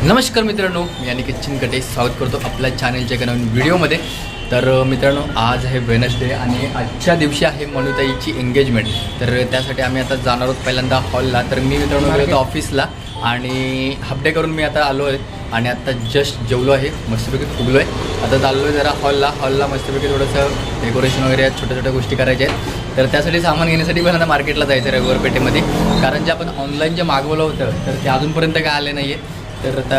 नमस्कार मित्रांनो, मी अनिकेत चिनकटे स्वागत करतो आपल्या चॅनलच्या एका नवीन व्हिडिओमध्ये। तर मित्रांनो, आज आहे वेनसडे आणि आजच्या दिवशी आहे मनुताईची एंगेजमेंट। तर त्यासाठी आम्ही आता जाणार आहोत पहिल्यांदा हॉलला। तर मी मित्रांनो गेलो होतो ऑफिसला आणि हाफ डे करून मी आता आलो आहे आणि आता जस्ट जेवलो आहे, मस्तपैकी फुगलो आहे। आता चाललो आहे जरा हॉलला मस्तपैकी थोडंसं डेकोरेशन वगैरे छोट्या छोट्या गोष्टी करायच्या आहेत। तर त्यासाठी सामान घेण्यासाठी पण आता मार्केटला जायचं आहे रविवार पेठेमध्ये, कारण जे आपण ऑनलाईन जे मागवलं होतं तर ते अजूनपर्यंत काय आले नाही आहे। तर आता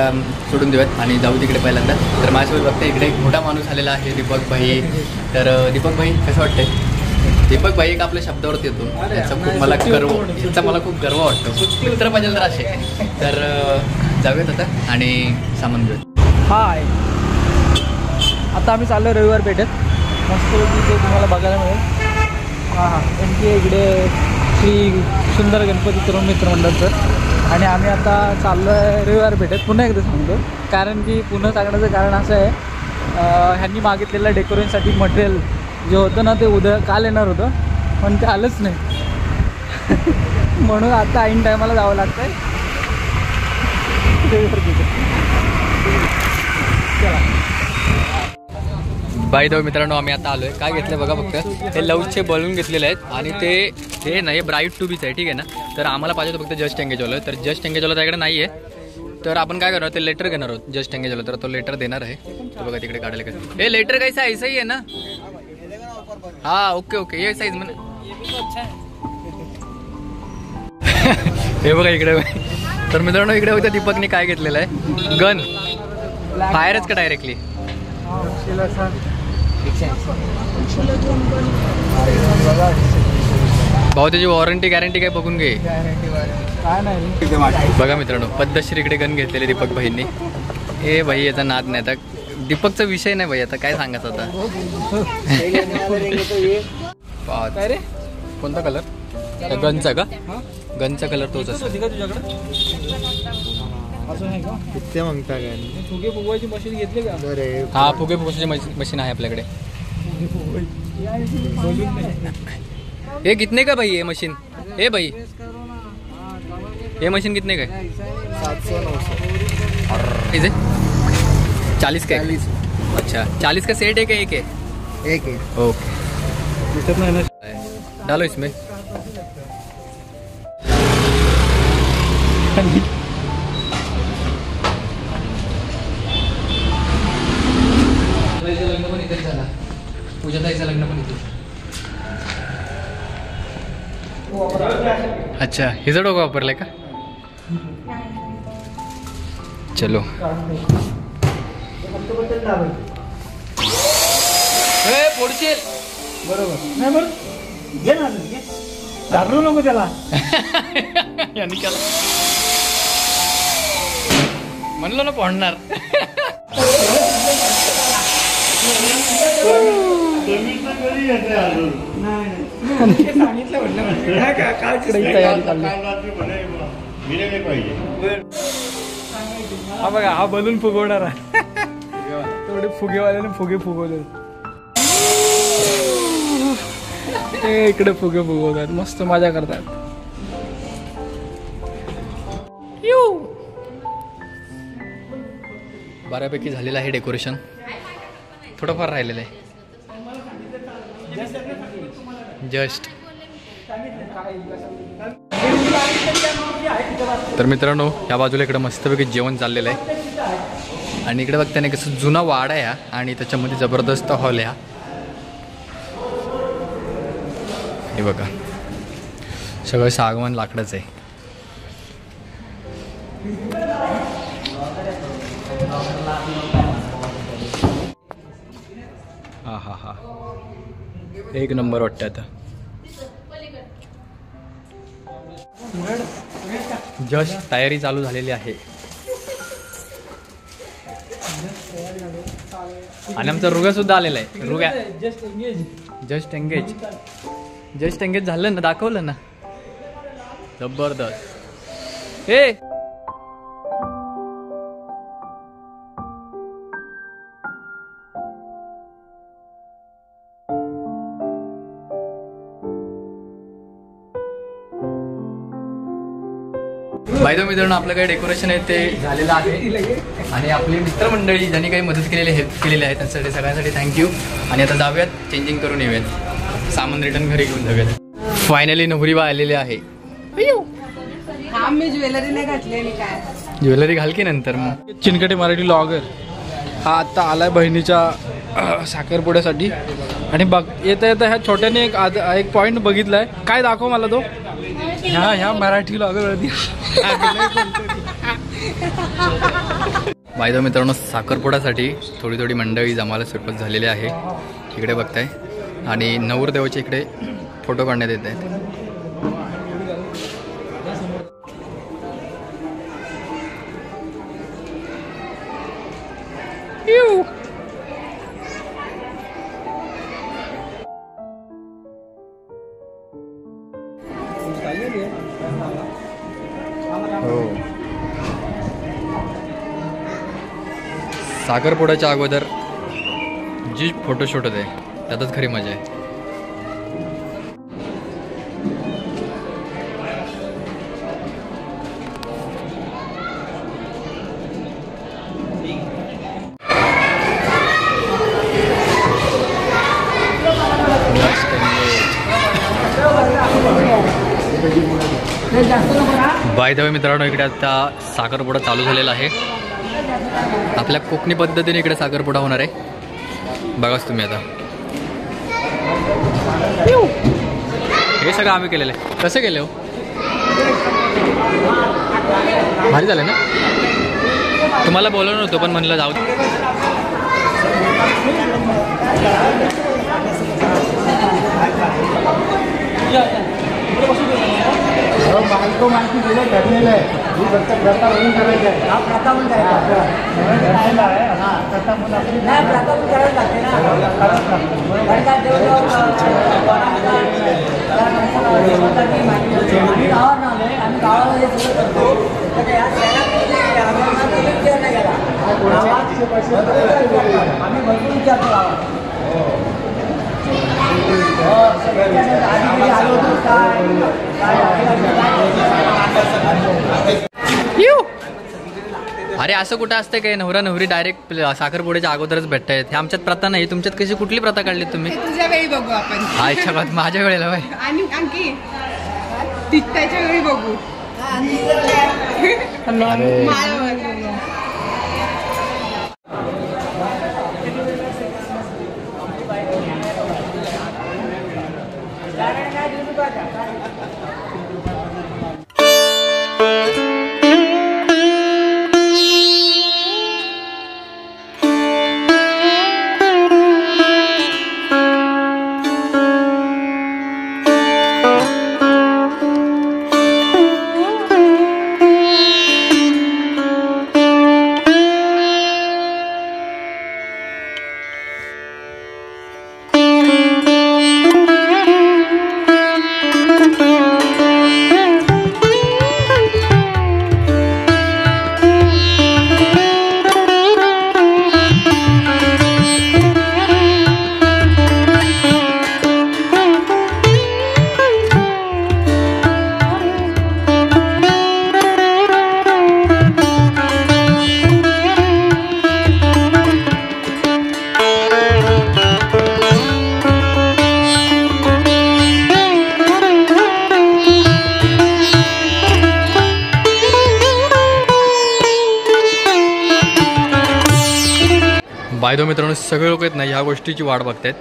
सोडून देऊयात आणि जाऊ तिकडे पहिल्यांदा। तर माझ्यासोबत बघते इकडे एक मोठा माणूस आलेला आहे, दीपक भाई। तर दीपक भाई कसं वाटतंय? दीपक भाई एक आपल्या शब्दावरती येतो, याचा खूप मला खूप गर्व वाटतो। मित्र पाहिजे तर असे। तर जाऊयात आता आणि सामान घेऊयात। हाय, आता आम्ही चाललो रविवार पेठेत, मस्त ते तुम्हाला बघायला मिळेल। हां, त्यांची इकडे श्री सुंदर गणपती तरुण मित्र मंडळचं। आणि आम्ही आता चाललो आहे रविवार पेठेत। पुन्हा एकदा सांगतो, कारण की पुन्हा सांगण्याचं कारण असं आहे, ह्यांनी मागितलेलं डेकोरेशनसाठी मटेरियल जे होतं ना ते काल येणार होतं, पण ते आलंच नाही। म्हणून आता ऐन टायमाला जावं लागतं आहे रविवार पेठेत। बाय द वे मित्रांनो, आम्ही आता आलोय। काय घेतलं बघा, फक्त हे लव्हचे बलून घेतलेले आहेत आणि ते नाही ब्राईट टू बीच आहे, ठीक आहे ना। तर आम्हाला पाहिजे फक्त जस्ट एंगेज वाला। तर जस्ट एंगेज वाला त्याकडे नाही आहे, तर आपण काय करणार, ते लेटर घेणार आहोत जस्ट एंगेज वाला। तर तो लेटर देणार आहे, तो बघा तिकडे काढायला काय। हे लेटर कैसा ऐसा ही आहे ना? हाँ ओके ये साइज में। हे बघा इकडे। तर मित्रांनो, इकडे बघा दीपकने काय घेतलेलं आहे, गन फायरच का डायरेक्टली? भाऊ त्याची वॉरंटी गॅरंटी काय बघून घे। बघा मित्रांनो, पद्धतशीर इकडे गन घेतलेले दीपक भाईंनी। ए भाई याचा नाद नाही, आता दीपकचा विषय नाही भाई, आता काय सांगायचं आता। कोणता कलर? गनचा का? गनचा कलर तोच असतो। किती मागता काय? फुगे फुगवायची मशीन घेतली का? हा, फुगे फुगवायची मशीन आहे आपल्याकडे। ये कितने का भाई ये मशीन? ए भाई ये मशीन कितने का? 700-900। 40 का? अच्छा, 40 का सेट है क्या? एक है। ओके, डालो इसमें। लग्न पण इथेच झाला, पूजाताईचं लग्न पण इथे। अच्छा, हिचा डोकं वापरलाय का? चलो फोडशील बरोबर नाही, बरं घे ना, घाबरू नको त्याला। यांनी केला म्हणलं ना फोडणार। हा बघा, हा बलून फुगवणार आहे। तेवढे फुगेवाल्याने फुगे फुगवले, ते इकडे फुगे फुगवतात, मस्त मजा करतात। बऱ्यापैकी झालेलं आहे डेकोरेशन, थोडंफार राहिलेलं आहे जस्ट। तर मित्रांनो, या बाजूला इकडे मस्तपैकी जेवण चाललेलं आहे आणि इकडे बघताना कसं जुना वाडा आहे आणि त्याच्यामध्ये जबरदस्त हॉल आहे। हे बघा, सगळं सागवान लाकडाचं आहे। हा, एक नंबर वाटतं। आता जस्ट तयारी चालू झालेली आहे आणि आमचा रुग्या सुद्धा आलेला आहे। रुग्या जस्ट एंगेज झालं ना, दाखवलं ना, जबरदस्त। हे बाय द वे मित्रांनो, आपलं काही डेकोरेशन आहे ते झालेलं आहे आणि आपली मित्रमंडळी ज्यांनी काही मदत केलेली हेल्प केलेली आहे त्यांच्यासाठी सगळ्यांसाठी थँक्यू. आणि आता जाऊयात, चेंजिंग करून येऊयात, सामान रिटर्न घरी घेऊन जाऊयात. फायनली नवरीबा आलेली आहे. मी ज्वेलरी नाही घातली. काय ज्वेलरी घाल की नंतर मग. चिनकटे मराठी ब्लॉगर हा आता आलाय बहिणीच्या साखरपुड्यासाठी. आणि बघ येता येता ह्या छोट्याने एक पॉईंट बघितलाय. काय दाखव मला तो. ह्या मराठी ब्लॉगरवरती बाय द वे मित्रांनो, साखरपुड्यासाठी थोडी थोडी मंडळी जमायला सुरुवात झालेली आहे. इकडे बघताय आणि नवरदेवाचे इकडे फोटो काढण्यात येत आहेत. साखरपुड्याच्या अगोदर जी फोटोशूट होते त्यातच खरी मजा आहे. बाय द वे मित्रांनो, इकडे आता साखरपुडा चालू झालेला आहे. आपल्या कोकणी पद्धतीने इकडे साखरपुडा होणार आहे. बघाच तुम्ही आता. हे सगळं आम्ही केलेलं आहे. कसं केलं हो? भारी झालं ना. तुम्हाला बोलवलं नव्हतं पण म्हणलं जाऊ. बायको माहिती दिलं ठरलेलं आहे. ही फक्त प्रथा म्हणून करायचं आहे. हा प्रथा म्हणून करायचा आहे. हां प्रथा म्हणून नाही, प्रथा पण करायला लागते ना. आम्ही गावात आलोय, आम्ही गावाला हे सगळं करतो. आम्ही भरपूर विचारतो गावात. अरे असं कुठं असतं काय? नवरा नवरी डायरेक्ट साखरपुड्याच्या अगोदरच भेटतायत. हे आमच्यात प्रथा नाही. तुमच्यात कशी कुठली प्रथा काढली तुम्ही? तुझ्या वेळी बघू आपण. अच्छा बात, माझ्या वेळेला बाय. आणि आणखी त्याच्या वेळी बघू. बाय द वे मित्रांनो, सगळे लोक आहेत ना ह्या गोष्टीची वाट बघतायत.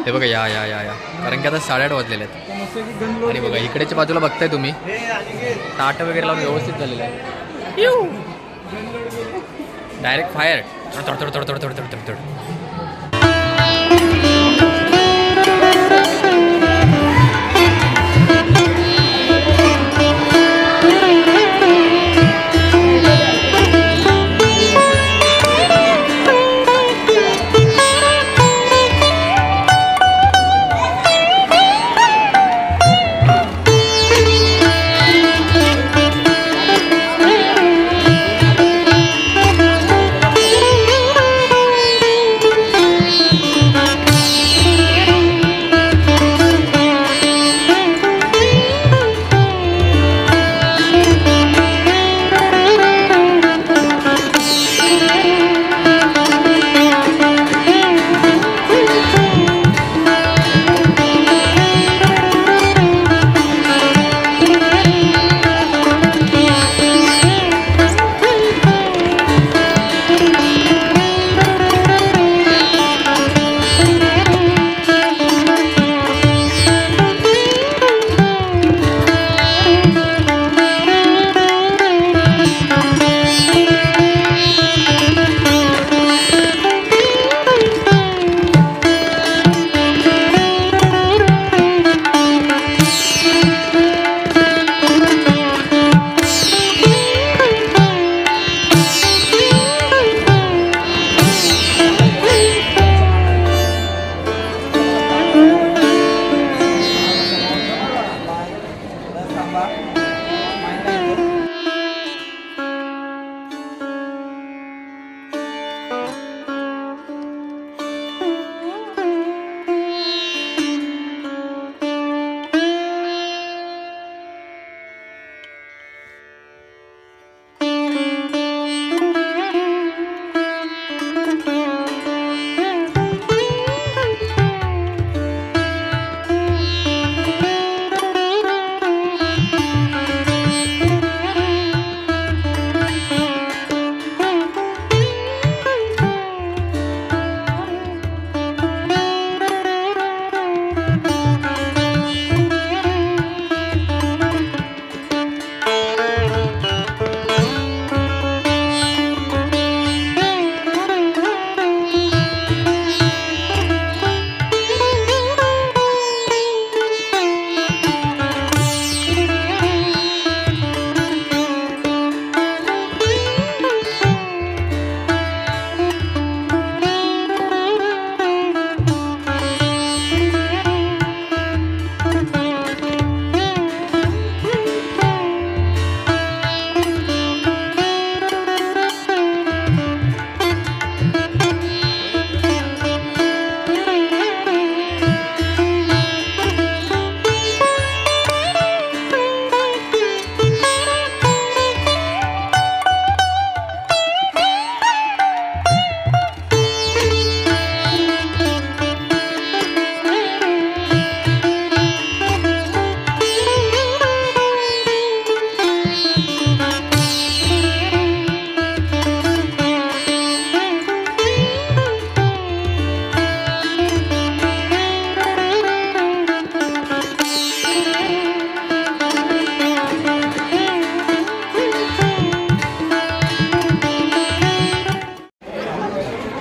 हे बघा या या या या कारण की आता 8:30 वाजलेले आहेत. आणि बघा इकडेच्या बाजूला बघताय तुम्ही ताट वगैरे लावून व्यवस्थित झालेलं आहे. डायरेक्ट फायर थोड थोड थोड थोड थोड थोड थोड.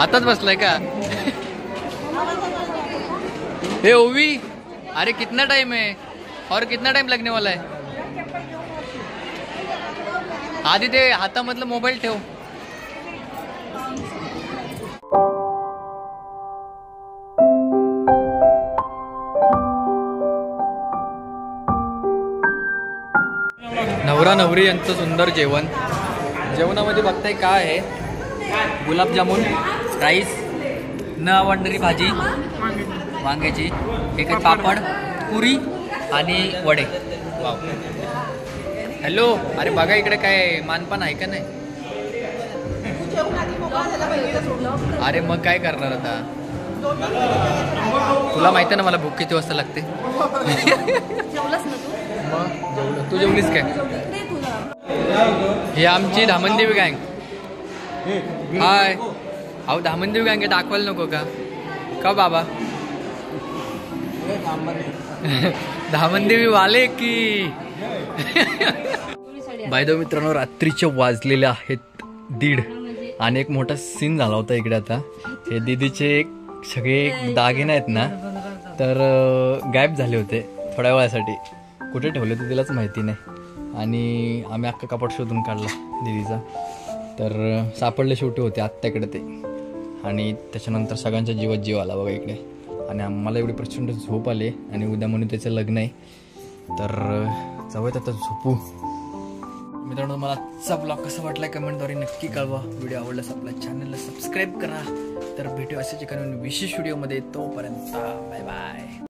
आताच बसलाय का? हे ओवी, अरे कितना टाइम है और कितना टाइम लगने वाला है? आधी ते हातामधलं मोबाईल ठेव. नवरा नवरी यांचं सुंदर जेवण. जेवणामध्ये बघताय काय आहे? गुलाबजामुन, राईस, न आवडणारी भाजी वांग्याची, एक पापड, पुरी आणि वडे. वाव. हॅलो, अरे बघा इकडे काय मानपान आहे का नाही? अरे मग काय करणार आता? तुला माहिती आहे ना मला भूक किती वाजता लागते. मग जेवलं. तू जेवलीस काय? ही आमची धामणदेवी गँग. हाय. अहो धामणदेवी गँग दाखवायला नको का बाबा? धामणदेवी वाले की. बाय द मित्रांनो, रात्रीचे वाजलेले आहेत 1:30 आणि एक मोठा सीन झाला होता इकडे. आता हे दीदीचे सगळे दागिने आहेत ना, तर गायब झाले होते थोड्या वेळासाठी. कुठे ठेवले ते तिलाच माहिती नाही. आणि आम्ही अख्खा कपाट शोधून काढला दीदीचा, तर सापडले शेवटी होते आत्याकडे ते. आणि त्याच्यानंतर सगळ्यांच्या जीवात जीव आला बघा इकडे. आणि आम्हाला एवढी प्रचंड झोप आली. आणि उद्या म्हणून त्याचं लग्न आहे, तर जाऊयात आता झोपू. मित्रांनो, मला आजचा ब्लॉग कसा वाटला कमेंटद्वारे नक्की कळवा. व्हिडिओ आवडल्यास आपल्या चॅनलला सबस्क्राईब करा. तर भेटू अशाच एका विशेष व्हिडिओमध्ये. तोपर्यंत बाय बाय.